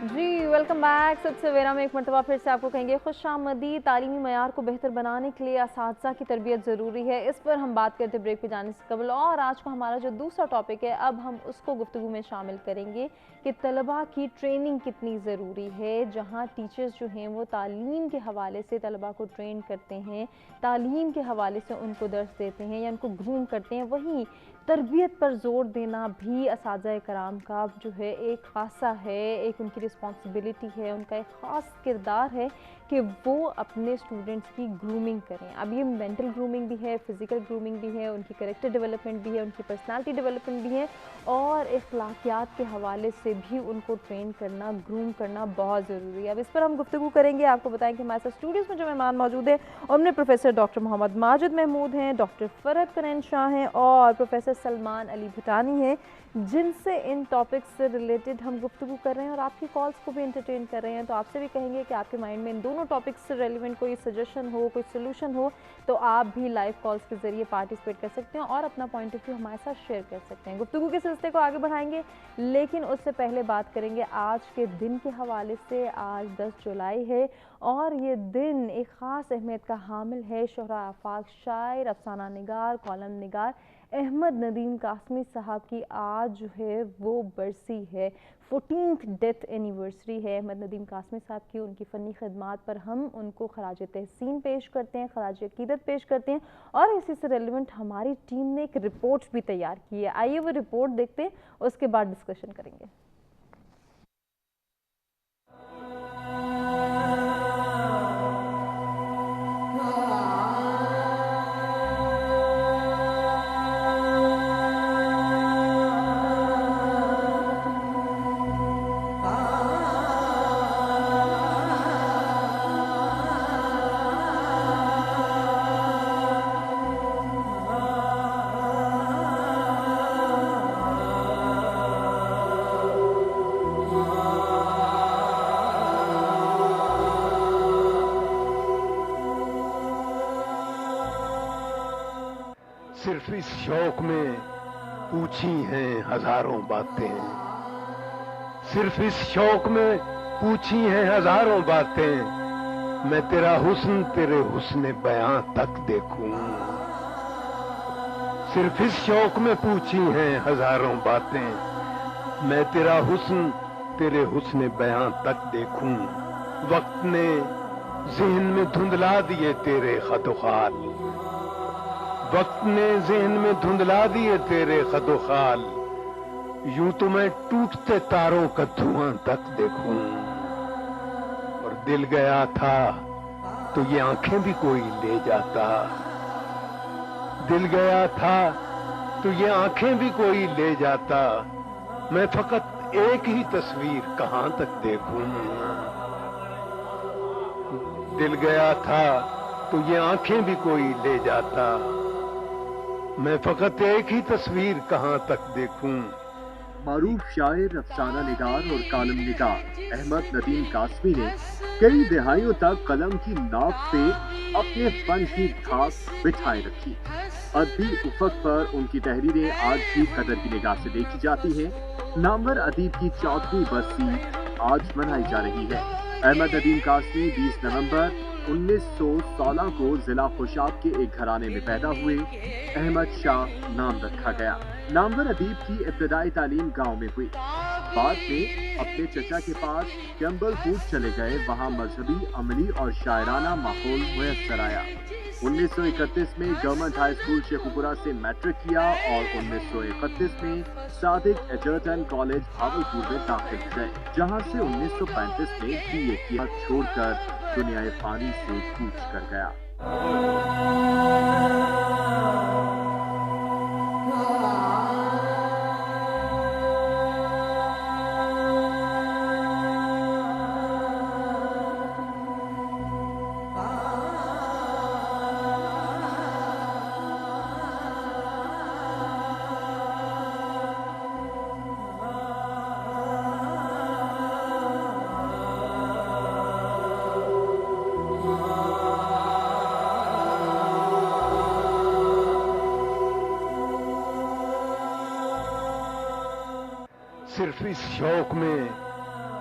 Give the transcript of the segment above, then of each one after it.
جی welcome back. سب سویرا میں ایک مرتبہ پھر سے آپ کو کہیں گے خوش آمدید. تعلیمی معیار کو بہتر بنانے کے لیے اساتذہ کی تربیت ضروری ہے. اس پر ہم بات کرتے بریک پہ جانے سے قبل, اور آج کا ہمارا جو دوسرا ٹاپک ہے اب ہم اس کو گفتگو میں شامل کریں گے کہ طلباء کی ٹریننگ کتنی ضروری ہے. جہاں ٹیچرز جو ہیں وہ تعلیم کے حوالے سے طلباء کو ٹرین کرتے ہیں, تعلیم کے حوالے سے ان کو درس دیتے ہیں یا ان کو گروم کرتے ہیں, وہیں تربیت پر زور دینا بھی اساتذہ کرام کا جو ہے ایک خاصہ ہے, ایک ان کی رسپانسبلٹی ہے, ان کا ایک خاص کردار ہے کہ وہ اپنے اسٹوڈنٹس کی گرومنگ کریں. اب یہ مینٹل گرومنگ بھی ہے, فزیکل گرومنگ بھی ہے, ان کی کریکٹر ڈیولپمنٹ بھی ہے, ان کی پرسنالٹی ڈیولپمنٹ بھی ہے, اور اخلاقیات کے حوالے سے بھی ان کو ٹرین کرنا, گروم کرنا بہت ضروری ہے. اب اس پر ہم گفتگو کریں گے. آپ کو بتائیں کہ ہمارے ساتھ اسٹوڈیوز میں جو مہمان موجود ہیں ان میں پروفیسر ڈاکٹر محمد ماجد محمود ہیں, ڈاکٹر فرحت کرین شاہ ہیں اور پروفیسر سلمان علی بھٹانی ہیں, جن سے ان ٹاپکس سے ریلیٹڈ ہم گفتگو کر رہے ہیں اور آپ کی کالز کو بھی انٹرٹین کر رہے ہیں. تو آپ سے بھی کہیں گے کہ آپ کے مائنڈ میں ان دونوں ٹاپکس سے ریلیونٹ کوئی سجیشن ہو, کوئی سلوشن ہو, تو آپ بھی لائیو کالز کے ذریعے پارٹیسپیٹ کر سکتے ہیں اور اپنا پوائنٹ آف ویو ہمارے ساتھ شیئر کر سکتے ہیں. گفتگو کے سلسلے کو آگے بڑھائیں گے, لیکن اس سے پہلے بات کریں گے آج کے دن کے حوالے سے. آج 10 جولائی ہے اور یہ دن ایک خاص اہمیت کا حامل ہے. شہرہ آفاق شاعر, افسانہ نگار, کالم نگار احمد ندیم قاسمی صاحب کی آج جو ہے وہ برسی ہے, 14th ڈیتھ اینیورسری ہے احمد ندیم قاسمی صاحب کی. ان کی فنی خدمات پر ہم ان کو خراج تحسین پیش کرتے ہیں, خراج عقیدت پیش کرتے ہیں, اور اسی سے ریلیونٹ ہماری ٹیم نے ایک رپورٹ بھی تیار کی ہے. آئیے وہ رپورٹ دیکھتے ہیں, اس کے بعد ڈسکشن کریں گے. صرف اس شوق میں پوچھی ہیں ہزاروں باتیں, صرف اس شوق میں پوچھی ہیں ہزاروں باتیں, میں تیرا حسن تیرے حسن بیاں تک دیکھوں. صرف اس شوق میں پوچھی ہیں ہزاروں باتیں, میں تیرا حسن تیرے حسن بیاں تک دیکھوں. وقت نے ذہن میں دھندلا دیے تیرے خط و خال, وقت نے ذہن میں دھندلا دیے تیرے خط و خال, یوں تو میں ٹوٹتے تاروں کا دھواں تک دیکھوں. اور دل گیا تھا تو یہ آنکھیں بھی کوئی لے جاتا, دل گیا تھا تو یہ آنکھیں بھی کوئی لے جاتا, میں فقط ایک ہی تصویر کہاں تک دیکھوں. دل گیا تھا تو یہ آنکھیں بھی کوئی لے جاتا, میں فقط ایک ہی تصویر کہاں تک دیکھوں. معروف شاعر, افسانہ نگار اور کالم نگار احمد ندیم قاسمی نے کئی دہائیوں تک قلم کی ناف پہ اپنے فن کی دھاک بٹھائے رکھی. ادبی افق پر ان کی تحریریں آج بھی قدر کی نگاہ سے دیکھی جاتی ہیں. نامور ادیب کی 14ویں برسی آج منائی جا رہی ہے. احمد ندیم قاسمی 20 نومبر 1916 کو ضلع خوشاب کے ایک گھرانے میں پیدا ہوئے. احمد شاہ نام رکھا گیا. نامور ادیب کی ابتدائی تعلیم گاؤں میں ہوئی. بعد میں اپنے چچا کے پاس کیمبل فوڈ چلے گئے. وہاں مذہبی, عملی اور شاعرانہ ماحول میسر آیا. 1931 میں گورنمنٹ ہائی اسکول شیخوپورہ سے میٹرک کیا اور 1931 میں صادق ایجرٹن کالج بھاولپور میں داخل ہوئے, جہاں سے 1935 میں BA کیا, چھوڑ کر دنیائے فانی سے کوچ کر گیا. صرف اس شوق میں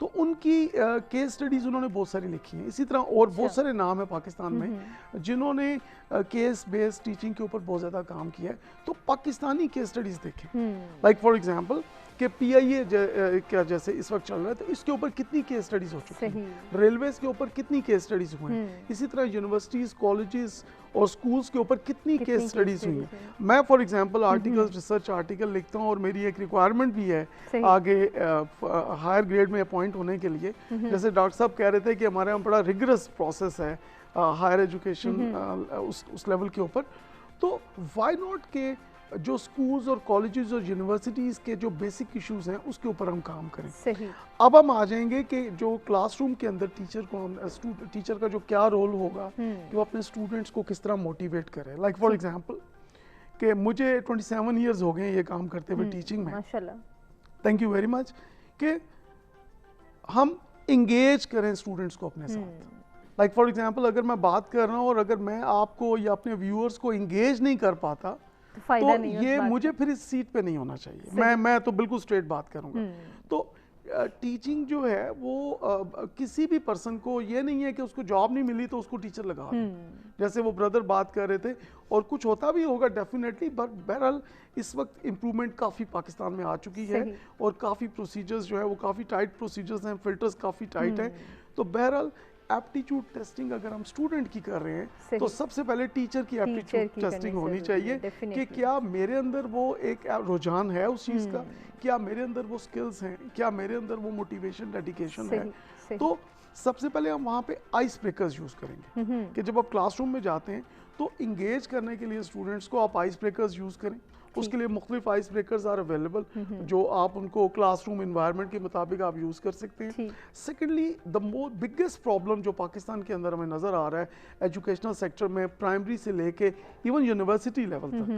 تو ان کی کیس سٹڈیز انہوں نے بہت ساری لکھی ہیں. اسی طرح اور بہت سارے نام ہیں پاکستان میں جنہوں نے کیس بیس ٹیچنگ کے اوپر بہت زیادہ کام کیا ہے. تو پاکستانی کیس سٹڈیز دیکھیں, لائک فار ایگزامپل کہ پی آئی اے کیا جیسے اس وقت چل رہا ہے تو اس کے اوپر کتنی کیس سٹڈیز ہو چکی ہیں, ریلویز کے اوپر کتنی کیس سٹڈیز ہوئے ہیں, اسی طرح یونیورسٹیز, کالجز اور سکولز کے اوپر کتنی کیس سٹڈیز ہوئی ہیں. میں for example article, research article لکھتا ہوں اور میری ایک ریکوائرمنٹ بھی ہے آگے ہائر گریڈ میں اپوائنٹ ہونے کے لیے. جیسے ڈاکٹر صاحب کہہ رہے تھے کہ ہمارے یہاں بڑا ریگرس پروسیس ہے ہائر ایجوکیشن اس لیول کے اوپر. تو وائی ناٹ کہ جو سکولز اور کالجز اور یونیورسٹیز کے جو بیسک ایشوز ہیں اس کے اوپر ہم کام کریں. اب ہم آ جائیں گے کہ جو کلاس روم کے اندر ٹیچر کا جو کیا رول ہوگا کہ وہ اپنے اسٹوڈنٹس کو کس طرح موٹیویٹ کرے. لائک فار ایگزامپل کہ مجھے 27 ایئرز ہو گئے ہیں یہ کام کرتے ہوئے ٹیچنگ میں. Thank you very much. کہ ہم انگیج کریں اسٹوڈنٹس کو اپنے ساتھ. لائک فار ایگزامپل اگر میں بات کر رہا ہوں اور اگر میں آپ کو یا اپنے ویورز کو انگیج نہیں کر پاتا تو یہ مجھے پھر اس سیٹ پہ نہیں ہونا چاہیے. میں تو بالکل اسٹریٹ بات کروں گا. تو ٹیچنگ جو ہے وہ کسی بھی پرسن کو یہ نہیں ہے کہ اس کو جاب نہیں ملی تو اس کو ٹیچر لگا دیں, جیسے وہ بردر بات کر رہے تھے, اور کچھ ہوتا بھی ہوگا ڈیفینیٹلی. بٹ بہرحال اس وقت امپرومنٹ کافی پاکستان میں آ چکی ہے اور کافی پروسیجرز جو ہے وہ کافی ٹائٹ پروسیجرز ہیں, فلٹرز کافی ٹائٹ ہیں. تو بہرحال ایپٹیچیوڈ ٹیسٹنگ اگر ہم اسٹوڈنٹ کی کر رہے ہیں تو سب سے پہلے ٹیچر کی ایپٹیچیوڈ ٹیسٹنگ ہونی چاہیے کہ کیا میرے اندر وہ ایک رجحان ہے اس چیز کا, کیا میرے اندر وہ سکلز ہیں, کیا میرے اندر وہ موٹیویشن, ڈیڈیکیشن ہے. تو سب سے پہلے ہم وہاں پہ آئس بریکرز یوز کریں گے کہ جب آپ کلاس روم میں جاتے ہیں تو انگیج کرنے کے لیے اسٹوڈنٹس کو آپ آئس بریکرز یوز کریں. اس کے لیے مختلف آئس بریکرز آر اویلیبل جو آپ ان کو کلاس روم انوائرمنٹ کے مطابق آپ یوز کر سکتے ہیں. سیکنڈلی دا بگیسٹ پرابلم جو پاکستان کے اندر ہمیں نظر آ رہا ہے ایجوکیشنل سیکٹر میں, پرائمری سے لے کے ایون یونیورسٹی لیول تک,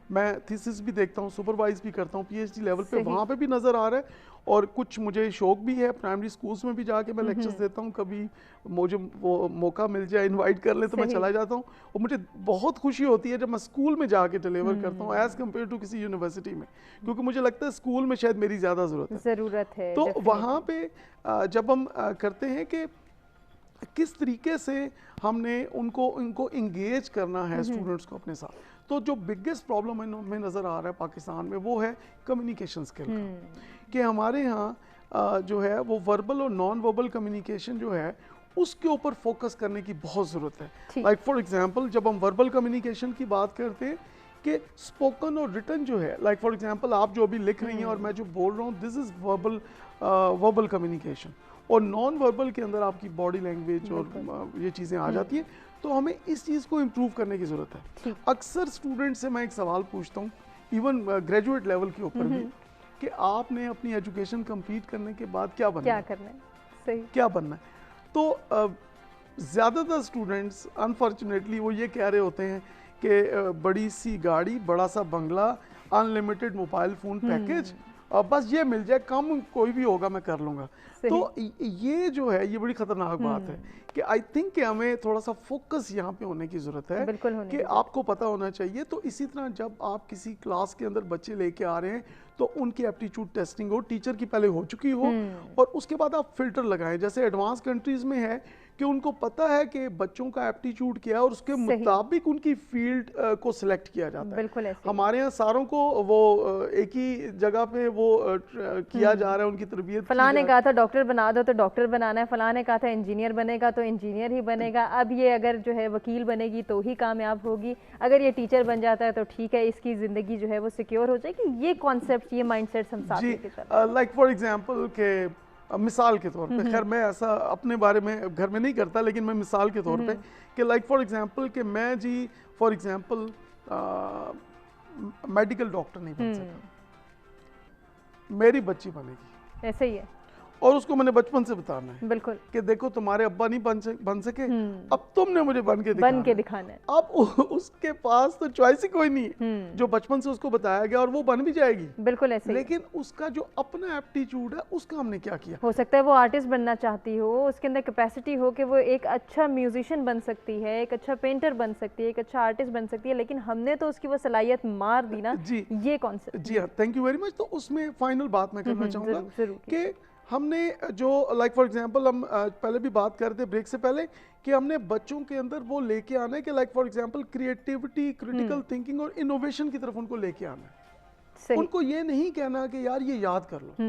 میں تھیسس بھی دیکھتا ہوں, سپروائز بھی کرتا ہوں پی ایچ ڈی لیول پہ, وہاں پہ بھی نظر آ رہا ہے. اور کچھ مجھے شوق بھی ہے پرائمری سکولز میں بھی جا کے میں لیکچرز دیتا ہوں. کبھی مجھے وہ موقع مل جائے انوائٹ کر لیں تو میں چلا جاتا ہوں, اور مجھے بہت خوشی ہوتی ہے جب میں اسکول میں جا کے ڈیلیور کرتا ہوں ایز کمپیئر ٹو کسی یونیورسٹی میں, کیونکہ مجھے لگتا ہے اسکول میں شاید میری زیادہ ضرورت ہے. تو وہاں پہ جب ہم کرتے ہیں کہ کس طریقے سے ہم نے ان کو انگیج کرنا ہے اسٹوڈنٹس کو اپنے ساتھ, تو جو بگیسٹ پرابلم ہمیں نظر آ رہا ہے پاکستان میں وہ ہے کمیونیکیشن اسکل کا. کہ ہمارے ہاں جو ہے وہ وربل اور نان وربل کمیونیکیشن جو ہے اس کے اوپر فوکس کرنے کی بہت ضرورت ہے. لائک فار ایگزامپل جب ہم وربل کمیونیکیشن کی بات کرتے ہیں کہ اسپوکن اور ریٹن جو ہے, لائک فار ایگزامپل آپ جو ابھی لکھ رہی ہیں اور میں جو بول رہا ہوں, دس از وربل کمیونیکیشن. اور نان وربل کے اندر آپ کی باڈی لینگویج اور یہ چیزیں آ جاتی ہیں. تو ہمیں اس چیز کو امپروو کرنے کی ضرورت ہے. اکثر اسٹوڈنٹ سے میں ایک سوال پوچھتا ہوں ایون گریجویٹ لیول کے اوپر بھی کہ آپ نے اپنی ایجوکیشن کمپلیٹ کرنے کے بعد کیا بننا ہے, کیا بننا ہے. تو زیادہ تر اسٹوڈنٹس انفارچونیٹلی وہ یہ کہہ رہے ہوتے ہیں کہ بڑی سی گاڑی, بڑا سا بنگلہ, ان لمیٹڈ موبائل فون پیکج, بس یہ مل جائے, کام کوئی بھی ہوگا میں کر لوں گا. تو یہ جو ہے یہ بڑی خطرناک بات ہے کہ آئی تھنک کہ ہمیں تھوڑا سا فوکس یہاں پہ ہونے کی ضرورت ہے کہ آپ کو پتہ ہونا چاہیے. تو اسی طرح جب آپ کسی کلاس کے اندر بچے لے کے آ رہے ہیں تو ان کی ایپٹیچیوڈ ٹیسٹنگ ہو, ٹیچر کی پہلے ہو چکی ہو, اور اس کے بعد آپ فلٹر لگائیں. جیسے ایڈوانس کنٹریز میں ہے کہ ان کو پتہ ہے کہ بچوں کا ایپٹیچیوڈ کیا ہے اور اس کے مطابق ان کی فیلڈ کو سلیکٹ کیا جاتا ہے. ہمارے یہاں ساروں کو وہ ایک ہی جگہ پہ وہ کیا جا رہا ہے, ان کی تربیت. فلاں نے کہا تھا ڈاکٹر بنا دو تو ڈاکٹر بنانا ہے, فلاں نے کہا تھا انجینئر بنے گا تو انجینئر ہی بنے گا. اب یہ اگر جو ہے وکیل بنے گی تو ہی کامیاب ہوگی, اگر یہ ٹیچر بن جاتا ہے تو ٹھیک ہے, اس کی زندگی جو ہے وہ سیکیور ہو جائے گی. یہ کانسیپٹ, یہ مائنڈ سیٹ ہم ساتھ لے کے چل رہے ہیں. لائک فار ایگزامپل کہ مثال کے طور پہ, خیر میں ایسا اپنے بارے میں گھر میں نہیں کرتا, لیکن میں مثال کے طور پہ کہ لائک فار ایگزامپل کہ میں جی فار ایگزامپل میڈیکل ڈاکٹر نہیں بن سکا, میری بچی بنے گی, ایسے ہی ہے. اور اس کو میں نے بچپن سے بتانا ہے بالکل کہ دیکھو تمہارے ابا نہیں بن سکے, اب تم نے مجھے بن کے دکھانا ہے. اب اس کے پاس تو چوائس ہی کوئی نہیں ہے, جو بچپن سے اس کو بتایا گیا اور وہ بن بھی جائے گی. بالکل ایسے. لیکن اس کا جو اپنا ایپٹیچیوڈ ہے اس کا ہم نے کیا کیا. ہو سکتا ہے وہ آرٹسٹ بننا چاہتی ہو, اس کے اندر کیپیسٹی ہو کہ وہ ایک اچھا میوزیشین بن سکتی ہے, ایک اچھا پینٹر بن سکتی ہے, ایک اچھا آرٹسٹ بن سکتی ہے, لیکن ہم نے تو اس کی وہ صلاحیت مار دی نا. یہ کانسیپٹ. جی ہاں, تھینک یو ویری مچ. تو اس میں فائنل بات میں کرنا چاہوں گا کہ ہم نے جو لائک فار ایگزامپل ہم پہلے بھی بات کرتے بریک سے پہلے کہ ہم نے بچوں کے اندر وہ لے کے آنا ہے کہ like for example creativity, critical thinking اور انوویشن کی طرف ان کو لے کے آنا ہے. ان کو یہ نہیں کہنا کہ یار یہ یاد کر لو.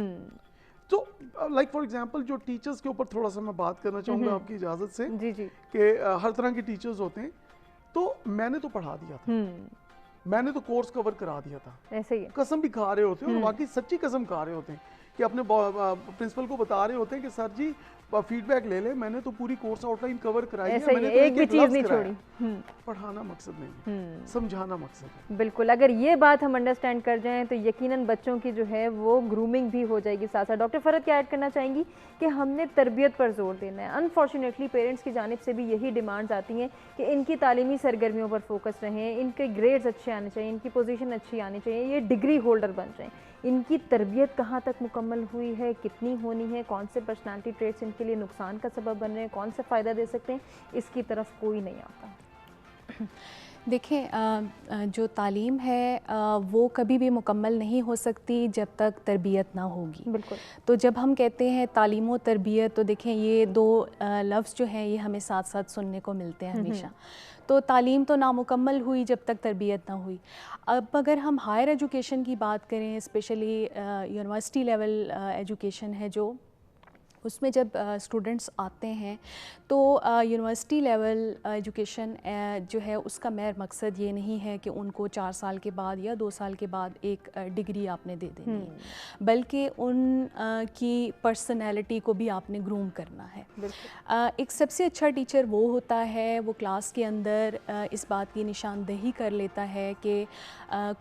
تو لائک فار ایگزامپل جو ٹیچرز کے اوپر تھوڑا سا میں بات کرنا چاہوں گا آپ کی اجازت سے کہ ہر طرح کے ٹیچرز ہوتے ہیں. تو میں نے تو پڑھا دیا تھا، میں نے تو کورس کور کرا دیا تھا، ایسے ہی قسم بھی کھا رہے ہوتے ہیں اور واقعی سچی قسم کھا رہے ہوتے ہیں کہ اپنے پرنسپل کو بتا رہے ہوتے ہیں کہ سر جی فیڈ بیک لے لیں، میں نے تو پوری کورس آؤٹ لائن کور کرائی ہے، میں نے تو ایک بھی چیز نہیں چھوڑی. پڑھانا مقصد نہیں ہے، سمجھانا مقصد ہے. بالکل، اگر یہ بات ہم انڈرسٹینڈ کر جائیں تو یقیناً بچوں کی جو ہے وہ گرومنگ بھی ہو جائے گی. ساتھ ساتھ ڈاکٹر فرحت کیا ایڈ کرنا چاہیں گی کہ ہم نے تربیت پر زور دینا ہے. انفارچونیٹلی پیرنٹس کی جانب سے بھی یہی ڈیمانڈز آتی ہیں کہ ان کی تعلیمی سرگرمیوں پر فوکس رہیں، ان کے گریڈز اچھے آنے چاہیے، ان کی پوزیشن اچھی آنی چاہیے، یہ ڈگری ہولڈر بن جائیں. ان کی تربیت کہاں تک مکمل ہوئی ہے، کتنی ہونی ہے، کون سے پرسنالٹی ٹریٹس ان کے لیے نقصان کا سبب بن رہے ہیں، کون سے فائدہ دے سکتے ہیں، اس کی طرف کوئی نہیں آتا. دیکھیں جو تعلیم ہے وہ کبھی بھی مکمل نہیں ہو سکتی جب تک تربیت نہ ہوگی. بالکل. تو جب ہم کہتے ہیں تعلیم و تربیت تو دیکھیں یہ دو لفظ جو ہیں یہ ہمیں ساتھ ساتھ سننے کو ملتے ہیں ہمیشہ. تو تعلیم تو نامکمل ہوئی جب تک تربیت نہ ہوئی. اب اگر ہم ہائر ایجوکیشن کی بات کریں، اسپیشلی یونیورسٹی لیول ایجوکیشن ہے جو، اس میں جب اسٹوڈنٹس آتے ہیں تو یونیورسٹی لیول ایجوکیشن جو ہے اس کا میر مقصد یہ نہیں ہے کہ ان کو 4 سال کے بعد یا 2 سال کے بعد ایک ڈگری آپ نے دے دینی ہے، بلکہ ان کی پرسنالٹی کو بھی آپ نے گروم کرنا ہے. ایک سب سے اچھا ٹیچر وہ ہوتا ہے وہ کلاس کے اندر اس بات کی نشاندہی کر لیتا ہے کہ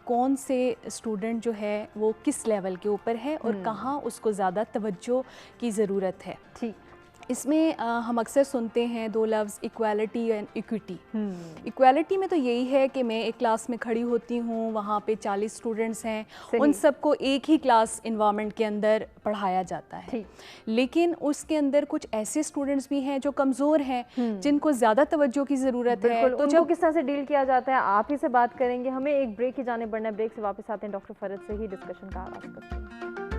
کون سے اسٹوڈنٹ جو ہے وہ کس لیول کے اوپر ہے اور کہاں اس کو زیادہ توجہ کی ضرورت ہے. اس میں ہم اکثر سنتے ہیں 2 لفظ ایکویلٹی اینڈ ایکویٹی. ایکویلٹی میں تو یہی ہے کہ میں ایک کلاس میں کھڑی ہوتی ہوں، وہاں پہ 40 اسٹوڈنٹس ہیں، ان سب کو ایک ہی کلاس انوائرمنٹ کے اندر پڑھایا جاتا ہے. لیکن اس کے اندر کچھ ایسے اسٹوڈنٹس بھی ہیں جو کمزور ہیں، جن کو زیادہ توجہ کی ضرورت ہے. تو جب کس طرح سے ڈیل کیا جاتا ہے آپ ہی سے بات کریں گے. ہمیں ایک بریک کی جانب بڑھنا ہے، بریک سے واپس آتے ہیں ڈاکٹر فرحت سے ہی ڈسکشن کا آغاز کرتے ہیں.